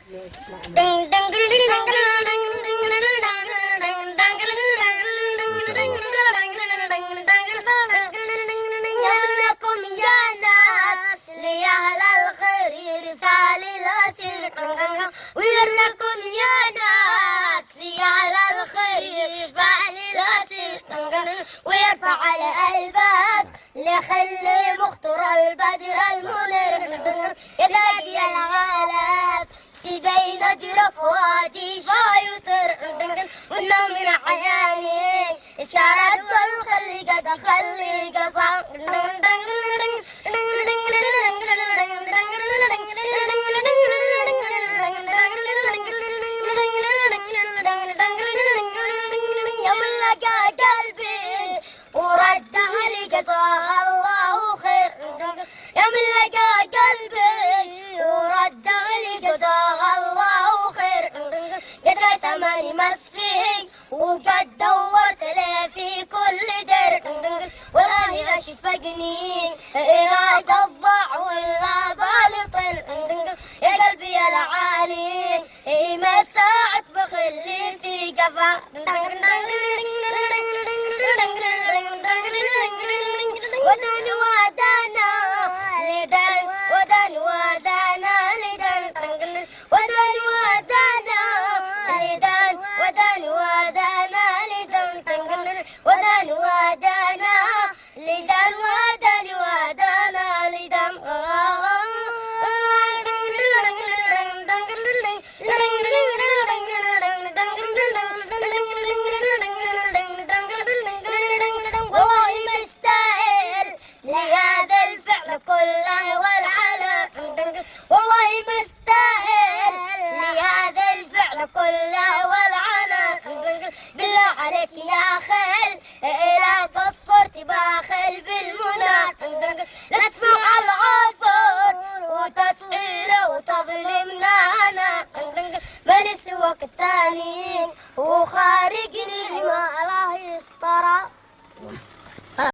لكم يا ناس لأهل الخير فعل الأسر ولكم يا ناس لأهل الخير فعل الأسر ويرفع الألباس لخلي مخطر البدر المنير يلاقي الغالب سبين جرف وادي فايتر والنوم من عياني إشارة والخلي قد خلي قصام يملك قلبي ورده لقضاء الله خير يملك قلبي ورده لقضاء الله خير قد ثماني مسفي وقد دورت لي في كل در والله لا شفقني إلى ضبع ولا بالطن يا قلبي يا العالي ما ساعد بخلي في قفا وداني ودانا لدن وداني ودانا لدن وداني ودانا لدن وداني ودانا لدن وداني ودانا لدن وداني ودانا لدن لهذا الفعل كله والعنا والله مستاهل لهذا الفعل كله والعنا بالله عليك يا خال إلى قصرت باخل بالمنى لا تسمع العفو وتصغيره وتظلمنا أنا مالي سواك الثاني وخارجني ما الله يسترى.